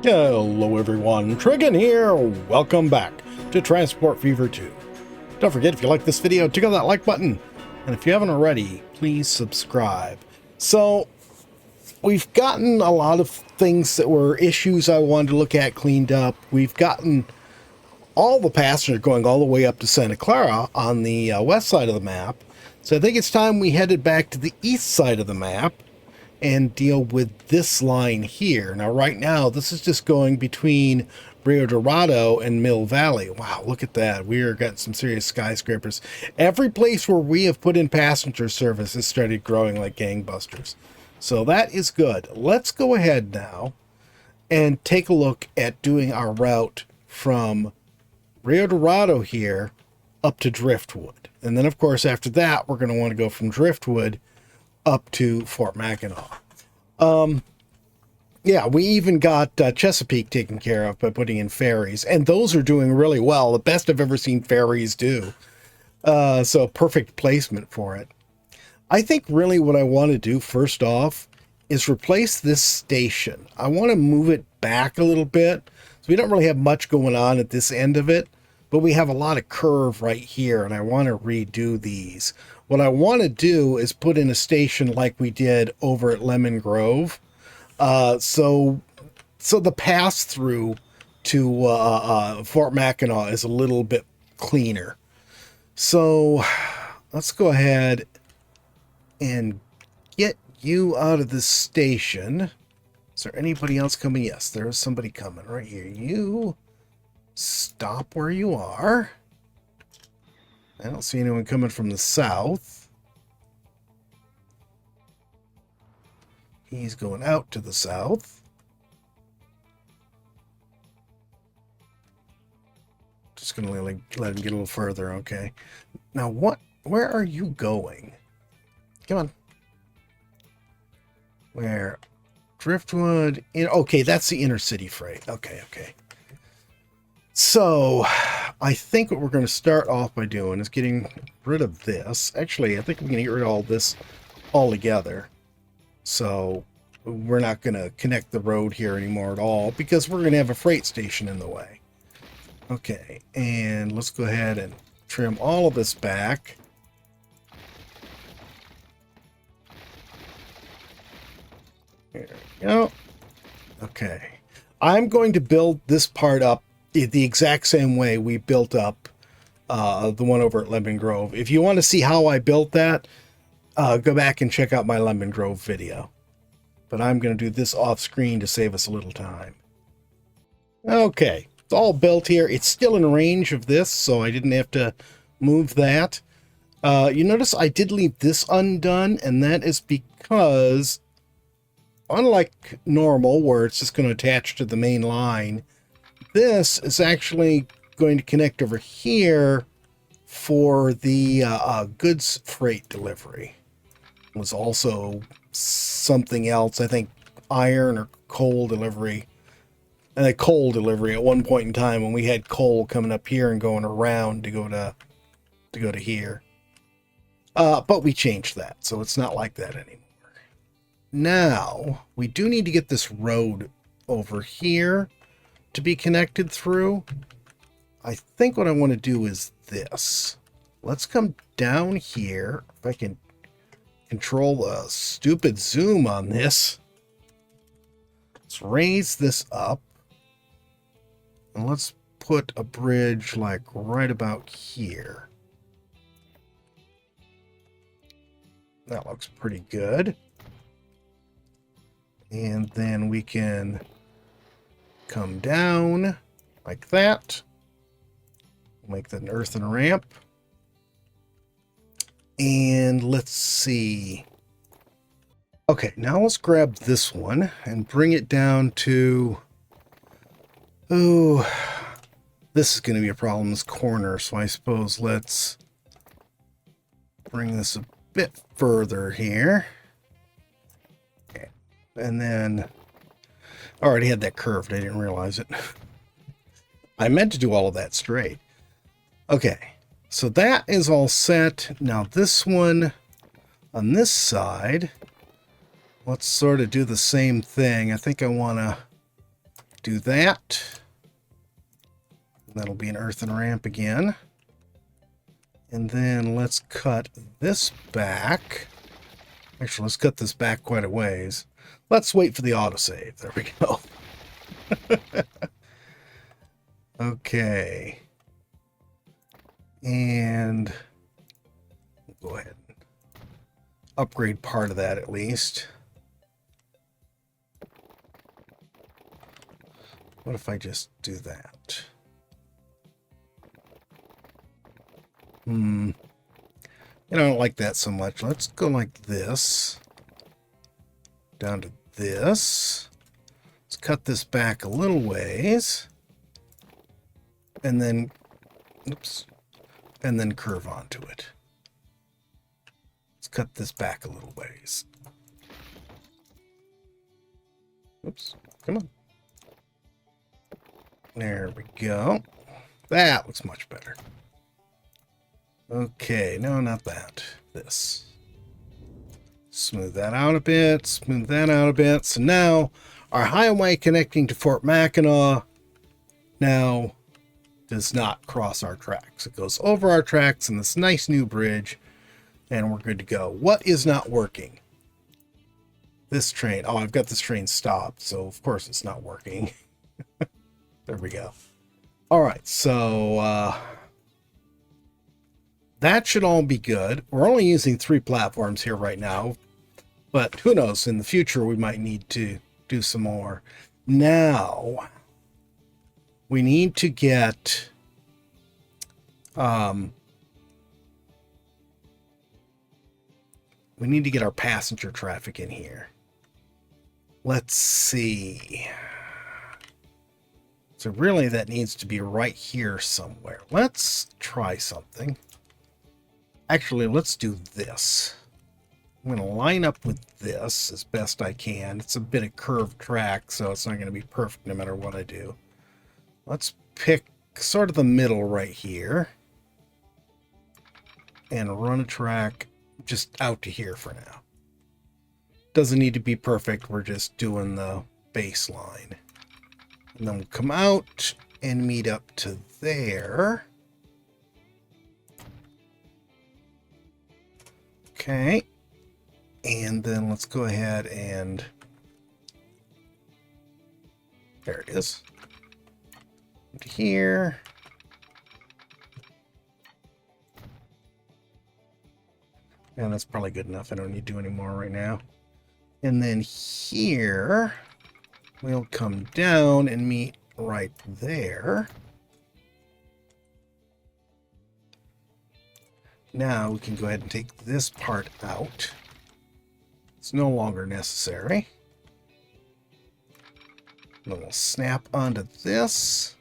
Hello everyone, Trigan here. Welcome back to Transport Fever 2. Don't forget, if you like this video, tickle that like button. And if you haven't already, please subscribe. So, we've gotten a lot of things that were issues I wanted to look at cleaned up. We've gotten all the passengers going all the way up to Santa Clara on the west side of the map. So I think it's time we headed back to the east side of the map and deal with this line here. Now, right now, this is just going between Rio Dorado and Mill Valley. Wow, look at that. We are getting some serious skyscrapers. Every place where we have put in passenger service has started growing like gangbusters. So that is good. Let's go ahead now and take a look at doing our route from Rio Dorado here up to Driftwood. And then, of course, after that, we're going to want to go from Driftwood up to Fort Mackinac. Yeah, we even got Chesapeake taken care of by putting in ferries, and those are doing really well. The best I've ever seen ferries do. So perfect placement for it. I think really what I want to do first off is replace this station. I want to move it back a little bit. So we don't really have much going on at this end of it, but we have a lot of curve right here, and I want to redo these. What I want to do is put in a station like we did over at Lemon Grove. So the pass through to Fort Mackinac is a little bit cleaner. So let's go ahead and get you out of this station. Is there anybody else coming? Yes, there is somebody coming right here. You stop where you are. I don't see anyone coming from the south. He's going out to the south. Just going to let him get a little further, okay. Now, where are you going? Come on. Where? Driftwood. Okay, that's the intercity freight. Okay. So, I think what we're going to start off by doing is getting rid of this. Actually, I think we're going to get rid of all this altogether. So, we're not going to connect the road here anymore at all because we're going to have a freight station in the way. Okay, and let's go ahead and trim all of this back. There we go. Okay. I'm going to build this part up the exact same way we built up the one over at Lemon Grove. If you want to see how I built that, go back and check out my Lemon Grove video. But I'm going to do this off screen to save us a little time. Okay, it's all built here. It's still in range of this, so I didn't have to move that. You notice I did leave this undone, and that is because unlike normal, where it's just going to attach to the main line, this is actually going to connect over here for the goods freight delivery. It was also something else, I think iron or coal delivery. And a coal delivery at one point in time when we had coal coming up here and going around to go to here. But we changed that, so it's not like that anymore. Now, we do need to get this road over here to be connected through. I think what I want to do is this. Let's come down here. If I can control the stupid zoom on this. Let's raise this up. And let's put a bridge like right about here. That looks pretty good. And then we can come down like that. Make that an earthen ramp. And let's see. Okay, now let's grab this one and bring it down to... Oh, this is going to be a problem, this corner. So I suppose let's bring this a bit further here. Okay. And then... I already had that curved. I didn't realize it. I meant to do all of that straight. Okay, so that is all set. Now this one on this side, let's sort of do the same thing. I think I want to Do that. That'll be an earthen ramp again. And then let's cut this back. Actually, let's cut this back quite a ways. Let's wait for the autosave. There we go. Okay. And we'll go ahead and upgrade part of that at least. What if I just do that? I don't like that so much. Let's go like this. Down to this. Let's cut this back a little ways. And then, oops, and then curve onto it. Let's cut this back a little ways. Oops, come on. There we go. That looks much better. Okay, no, not that. This. Smooth that out a bit, smooth that out a bit. So now, our highway connecting to Fort Mackinac now does not cross our tracks. It goes over our tracks in this nice new bridge, and we're good to go. What is not working? This train. Oh, I've got this train stopped, so of course it's not working. There we go. All right, so that should all be good. We're only using 3 platforms here right now, but who knows, in the future we might need to do some more. Now, we need to get our passenger traffic in here. Let's see. So really that needs to be right here somewhere. Let's try something. Actually, let's do this. I'm going to line up with this as best I can. It's a bit of curved track, so it's not going to be perfect no matter what I do. Let's pick sort of the middle right here and run a track just out to here for now. Doesn't need to be perfect. We're just doing the baseline. And then we'll come out and meet up to there. Okay. And then let's go ahead and there it is. To here. And that's probably good enough. I don't need to do any more right now. And then here we'll come down and meet right there. Now we can go ahead and take this part out. It's no longer necessary. Then we'll snap onto this.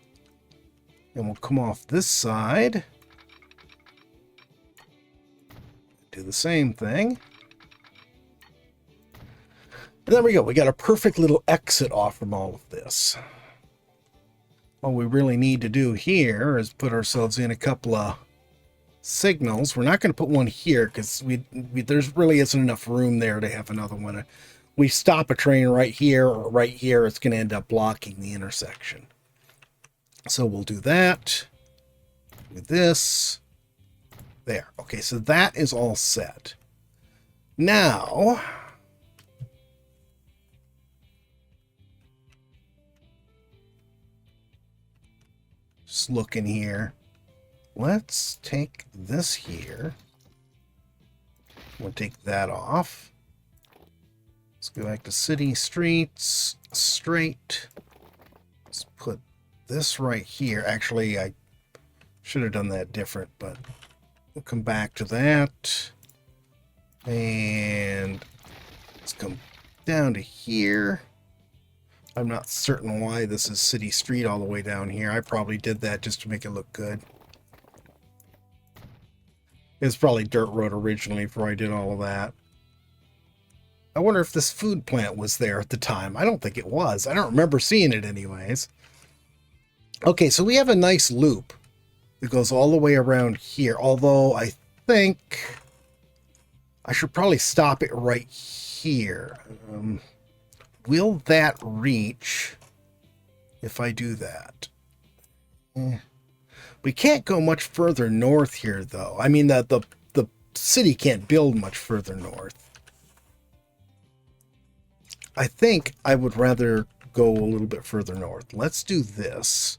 And we'll come off this side. Do the same thing. And there we go. We got a perfect little exit off from all of this. All we really need to do here is put ourselves in a couple of signals. We're not going to put one here because there's really isn't enough room there to have another one. We stop a train right here or right here, it's going to end up blocking the intersection. So we'll do that. Do this. There. Okay, so that is all set. Now, just looking here. Let's take this here. We'll take that off. Let's go back to city streets, straight. Let's put this right here. Actually, I should have done that different, but we'll come back to that. And let's come down to here. I'm not certain why this is city street all the way down here. I probably did that just to make it look good. It's probably dirt road originally before I did all of that. I wonder if this food plant was there at the time. I don't think it was. I don't remember seeing it anyways. Okay, so we have a nice loop that goes all the way around here. Although I think I should probably stop it right here. Will that reach if I do that. We can't go much further north here, though. I mean, the city can't build much further north. I think I would rather go a little bit further north. Let's do this.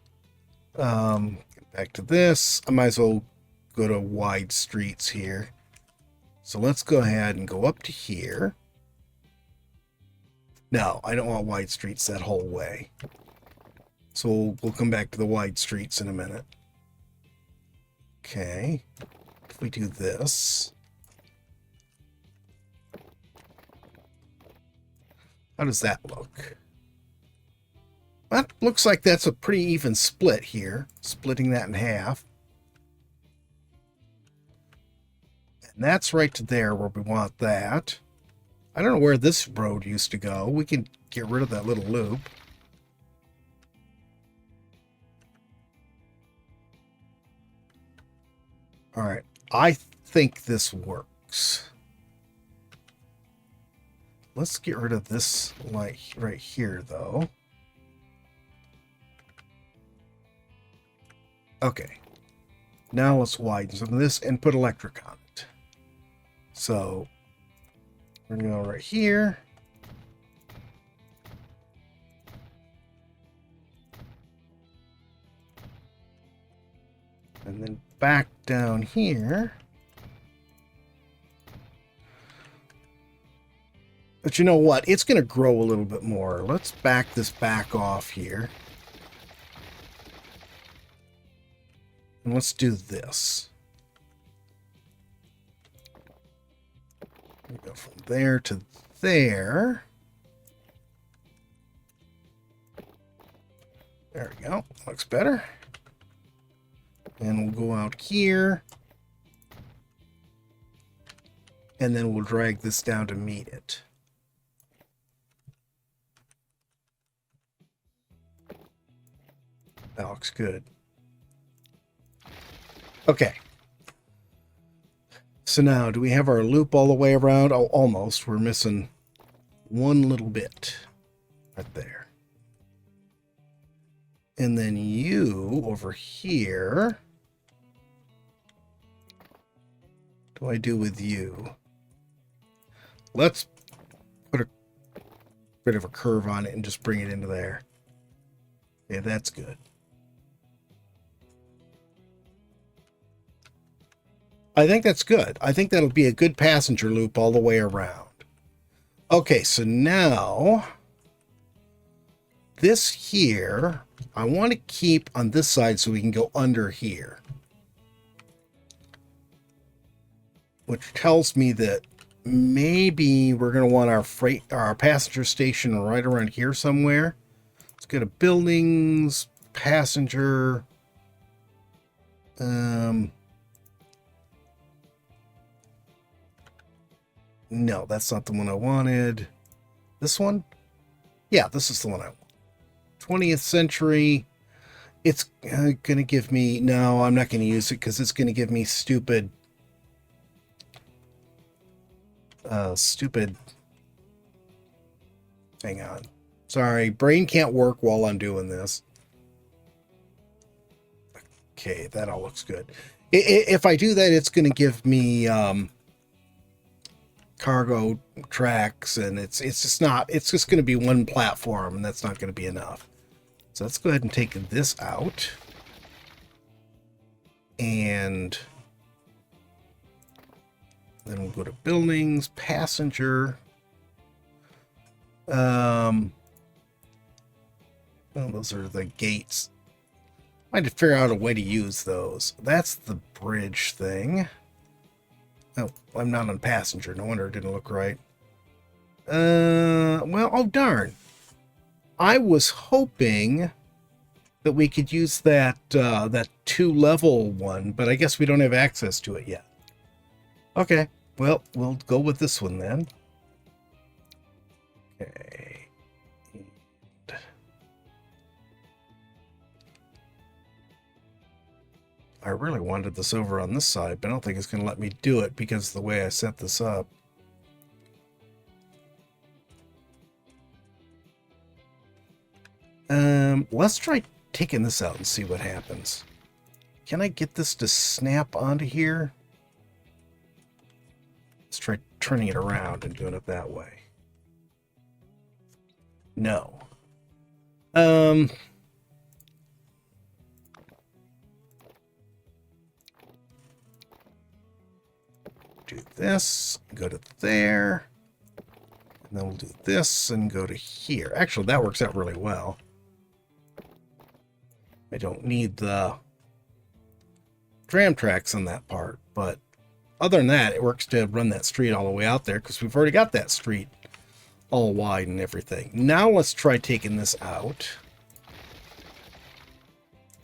Back to this. I might as well go to wide streets here. So let's go ahead and go up to here. No, I don't want wide streets that whole way. So we'll come back to the wide streets in a minute. Okay. If we do this. How does that look? That looks like that's a pretty even split here. Splitting that in half. And that's right to there where we want that. I don't know where this road used to go. We can get rid of that little loop. All right. I think this works. Let's get rid of this light right here, though. Okay. Now let's widen some of this and put electric on it. So we're going to go right here. And then back down here. But you know what? It's going to grow a little bit more. Let's back this back off here. And let's do this. We go from there to there. There we go. Looks better. And we'll go out here. And then we'll drag this down to meet it. That looks good. Okay. So now, do we have our loop all the way around? Oh, almost. We're missing one little bit right there. And then you over here. What do I do with you? Let's put a bit of a curve on it and just bring it into there. Yeah, that's good. I think that's good. I think that'll be a good passenger loop all the way around. Okay, so now this here, I want to keep on this side so we can go under here. Which tells me that maybe we're going to want our passenger station right around here somewhere. Let's go to buildings, passenger. No, that's not the one I wanted. This one? Yeah, this is the one I want. 20th century. It's going to give me... No, I'm not going to use it because it's going to give me stupid... Hang on. Sorry, brain can't work while I'm doing this. Okay, that all looks good. If I do that, it's going to give me... cargo tracks, and it's just going to be one platform, and that's not going to be enough. So let's go ahead and take this out, and then we'll go to buildings, passenger. Well, those are the gates. I had to figure out a way to use those. That's the bridge thing. Oh, I'm not on passenger. No wonder it didn't look right. Well, oh darn. I was hoping that we could use that that 2-level one, but I guess we don't have access to it yet. Okay, well, we'll go with this one then. Okay. I really wanted this over on this side, but I don't think it's going to let me do it because of the way I set this up. Let's try taking this out and see what happens. Can I get this to snap onto here? Let's try turning it around and doing it that way. No. Do this, go to there, and then we'll do this and go to here. Actually, that works out really well. I don't need the tram tracks on that part, but other than that, it works to run that street all the way out there because we've already got that street all wide and everything. Now let's try taking this out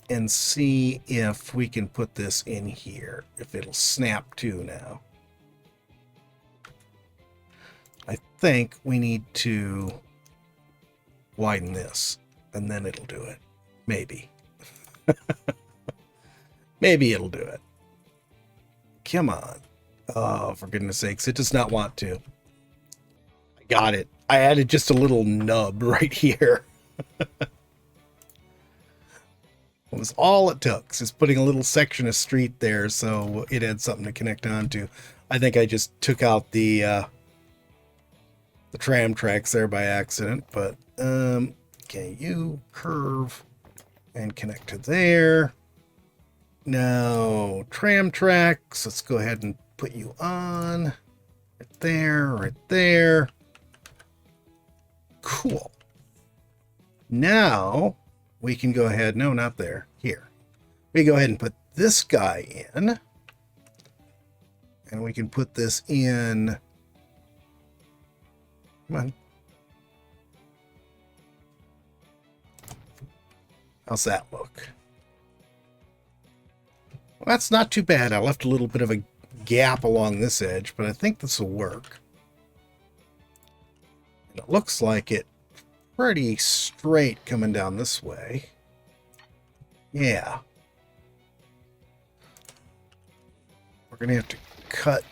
and see if we can put this in here, if it'll snap to now. I think we need to widen this, and then it'll do it. Maybe. Maybe it'll do it. Come on. Oh, for goodness sakes, it does not want to. I got it. I added just a little nub right here. It was all it took, just putting a little section of street there so it had something to connect onto. I think I just took out the tram tracks there by accident, but okay, you curve and connect to there. Now, tram tracks, let's go ahead and put you on. Right there, right there. Cool. Now, we can go ahead, no, not there, here. We go ahead and put this guy in. And we can put this in. Come on. How's that look? Well, that's not too bad. I left a little bit of a gap along this edge, but I think this will work. And it looks like it pretty straight coming down this way. Yeah. We're going to have to cut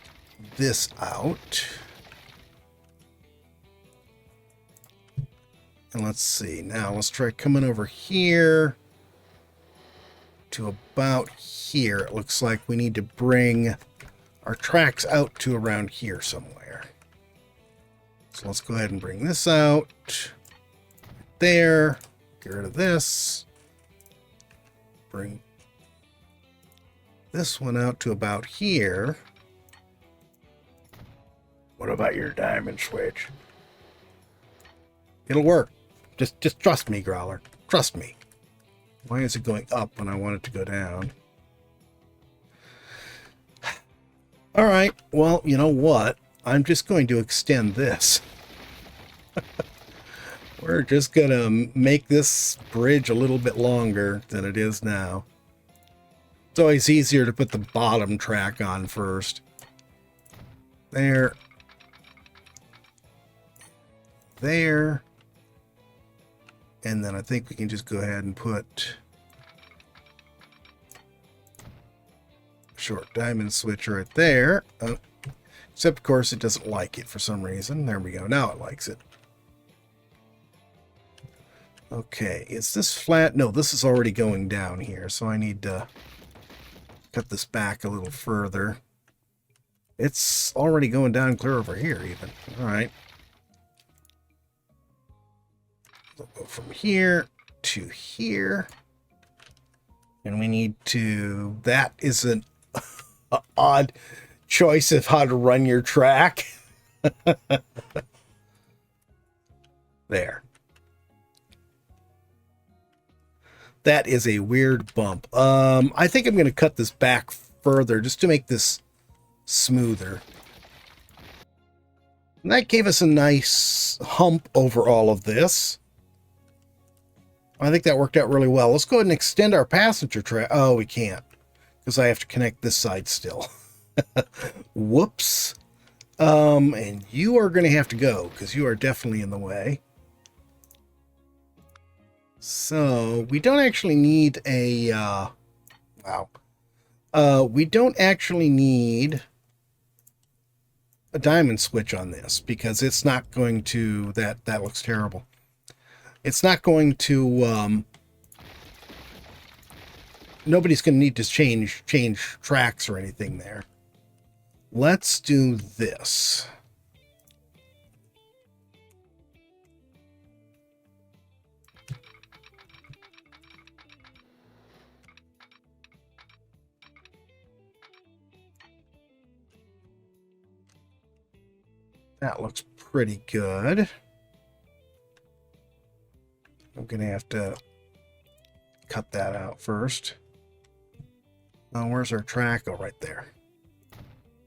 this out. And let's see. Now let's try coming over here to about here. It looks like we need to bring our tracks out to around here somewhere. So let's go ahead and bring this out. There. Get rid of this. Bring this one out to about here. What about your diamond switch? It'll work. Just trust me, Growler. Trust me. Why is it going up when I want it to go down? All right. Well, you know what? I'm just going to extend this. We're just going to make this bridge a little bit longer than it is now. It's always easier to put the bottom track on first. There. There. And then I think we can just go ahead and put a short diamond switch right there. Except, of course, it doesn't like it for some reason. There we go. Now it likes it. Okay, is this flat? No, this is already going down here, so I need to cut this back a little further. It's already going down clear over here even. All right. We'll go from here to here. And we need to... That is an odd choice of how to run your track. There. That is a weird bump. I think I'm going to cut this back further just to make this smoother. And that gave us a nice hump over all of this. I think that worked out really well. Let's go ahead and extend our passenger track. Oh, we can't, because I have to connect this side still. Whoops. And you are going to have to go, because you are definitely in the way. So, we don't actually need a, we don't actually need a diamond switch on this, because it's not going to, that looks terrible. It's not going to, nobody's going to need to change tracks or anything there. Let's do this. That looks pretty good. I'm going to have to cut that out first. Oh, where's our track? Oh, right there.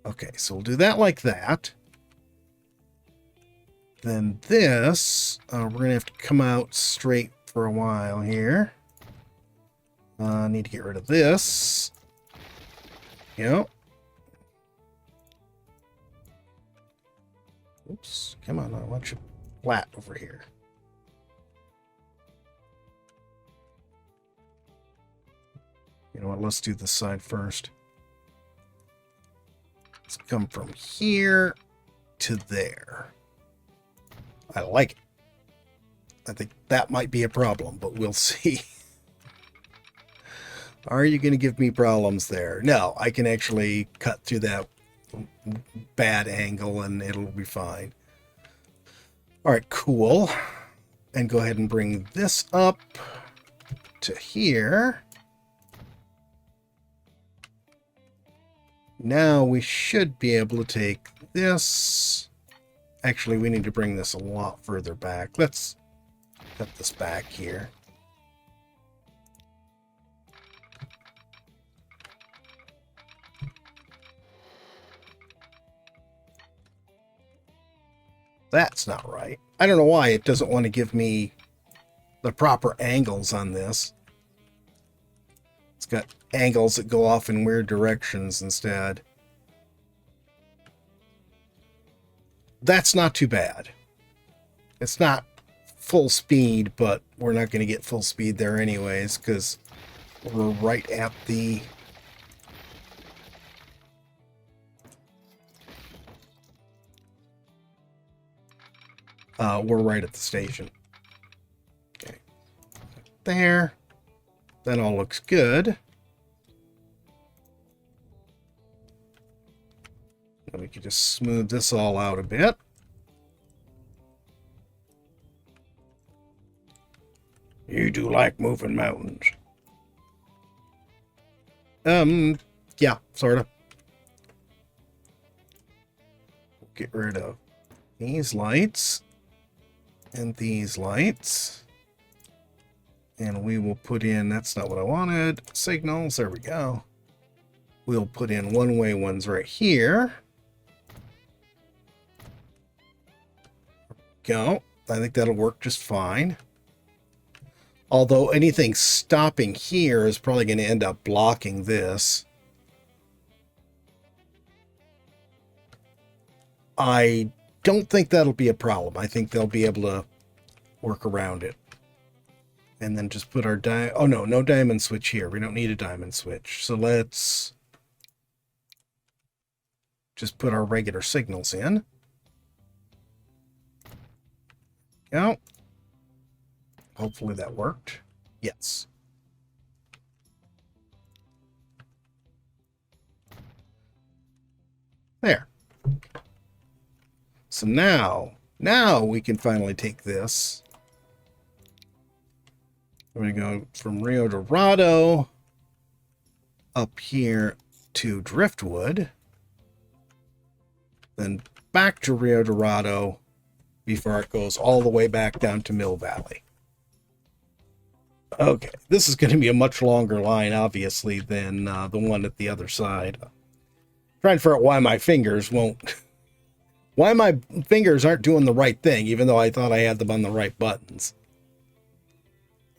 Okay, so we'll do that like that. Then this, we're going to have to come out straight for a while here. I need to get rid of this. Yep. Oops, come on, I want you flat over here. You know what, let's do this side first. Let's come from here to there. I like it. I think that might be a problem, but we'll see. Are you going to give me problems there? No, I can actually cut through that bad angle and it'll be fine. All right, cool. And go ahead and bring this up to here. Now we should be able to take this. Actually, we need to bring this a lot further back. Let's cut this back here. That's not right. I don't know why it doesn't want to give me the proper angles on this. It's got angles that go off in weird directions instead. That's not too bad. It's not full speed, but we're not going to get full speed there anyways because we're right at the... we're right at the station. Okay. There. That all looks good. And we can just smooth this all out a bit. You do like moving mountains. Yeah, sort of. Get rid of these lights and these lights. And we will put in, that's not what I wanted, signals, there we go. We'll put in one-way ones right here. Go. I think that'll work just fine. Although anything stopping here is probably going to end up blocking this. I don't think that'll be a problem. I think they'll be able to work around it. And then just put our oh no, no diamond switch here. We don't need a diamond switch. So let's just put our regular signals in. Go. Hopefully that worked. Yes. There. So now we can finally take this. We're going to go from Rio Dorado up here to Driftwood, then back to Rio Dorado before it goes all the way back down to Mill Valley. Okay, this is going to be a much longer line, obviously, than the one at the other side. Trying to figure out why my fingers won't... Why my fingers aren't doing the right thing, even though I thought I had them on the right buttons.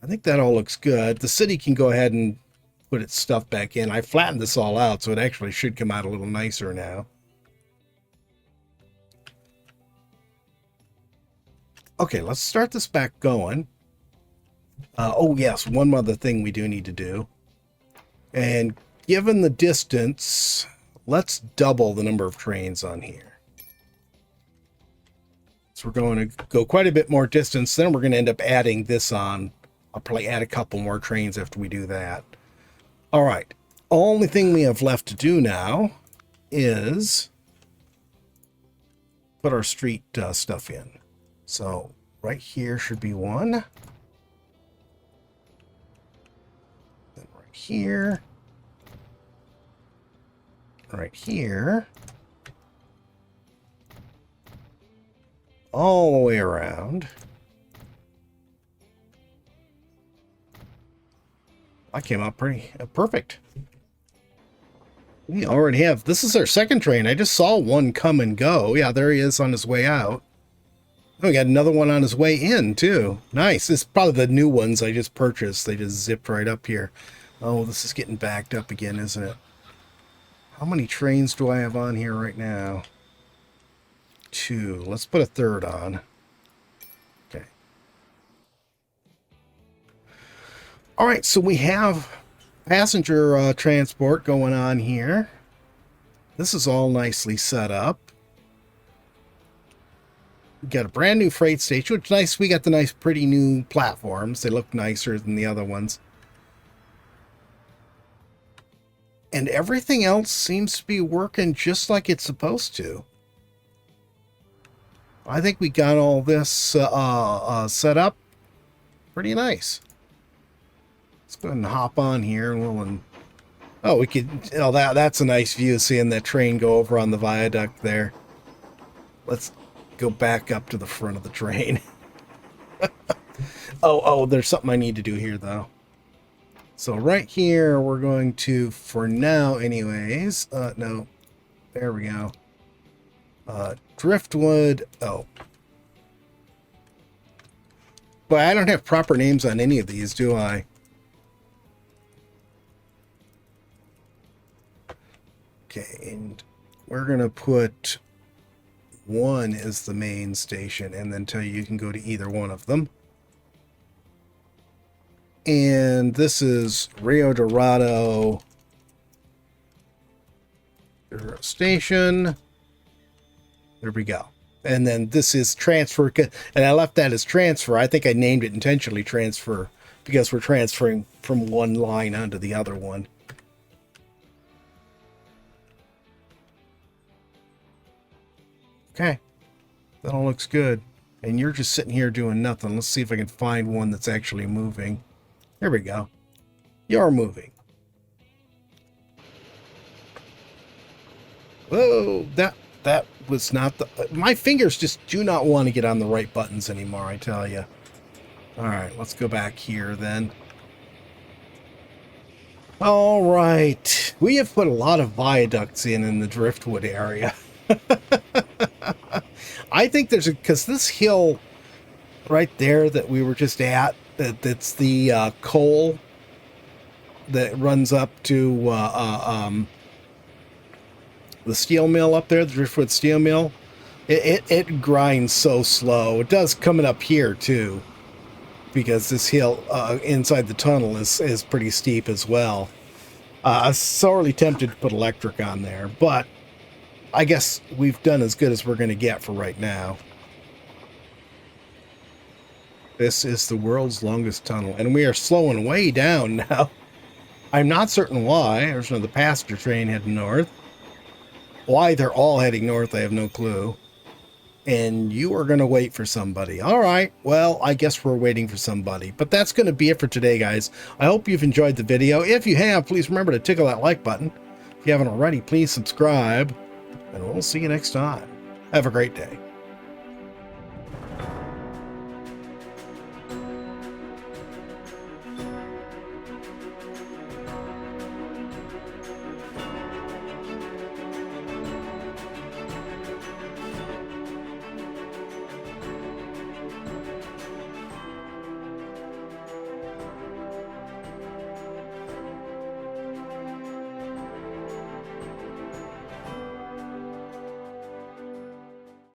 I think that all looks good. The city can go ahead and put its stuff back in. I flattened this all out, so it actually should come out a little nicer now. Okay, let's start this back going. Oh, yes, one other thing we do need to do. And given the distance, let's double the number of trains on here. So we're going to go quite a bit more distance. Then we're going to end up adding this on. I'll probably add a couple more trains after we do that. All right. Only thing we have left to do now is put our street stuff in. So right here should be one. Then right here. Right here. All the way around. I came out pretty perfect. We already have, this is our second train. I just saw one come and go. Yeah, there he is on his way out. Oh, we got another one on his way in too. Nice. This is probably the new ones I just purchased. They just zipped right up here. Oh, this is getting backed up again, isn't it? How many trains do I have on here right now? 2. Let's put a third on. Okay. All right, so we have passenger transport going on here. This is all nicely set up. We got a brand new freight station, which is nice. We got the nice, pretty new platforms. They look nicer than the other ones. And everything else seems to be working just like it's supposed to. I think we got all this set up pretty nice. Let's go ahead and hop on here and we'll... Oh, we could... Oh, that's a nice view, seeing that train go over on the viaduct there. Let's go back up to the front of the train. Oh, there's something I need to do here, though. So right here, we're going to, for now anyways... no. There we go. Driftwood. Oh. But I don't have proper names on any of these, do I? Okay, and we're going to put 1 as the main station and then tell you can go to either one of them. And this is Rio Dorado station. There we go. And then this is transfer, and I left that as transfer. I think I named it intentionally transfer because we're transferring from one line onto the other one. Okay, that all looks good. And you're just sitting here doing nothing. Let's see if I can find one that's actually moving. There we go. You're moving. Whoa, that was not the... My fingers just do not want to get on the right buttons anymore, I tell you. All right, let's go back here then. All right. We have put a lot of viaducts in the Driftwood area. I think there's a... Because this hill right there that we were just at, that's the coal that runs up to... the steel mill up there, the Driftwood steel mill, it grinds so slow. It does coming up here too, because this hill inside the tunnel is pretty steep as well. I'm sorely tempted to put electric on there, but I guess we've done as good as we're going to get for right now. This is the world's longest tunnel, and we are slowing way down now. I'm not certain why. There's another passenger train heading north. Why they're all heading north, I have no clue. And you are going to wait for somebody. All right, well, I guess we're waiting for somebody. But that's going to be it for today, guys. I hope you've enjoyed the video. If you have, please remember to tickle that like button. If you haven't already, please subscribe. And we'll see you next time. Have a great day.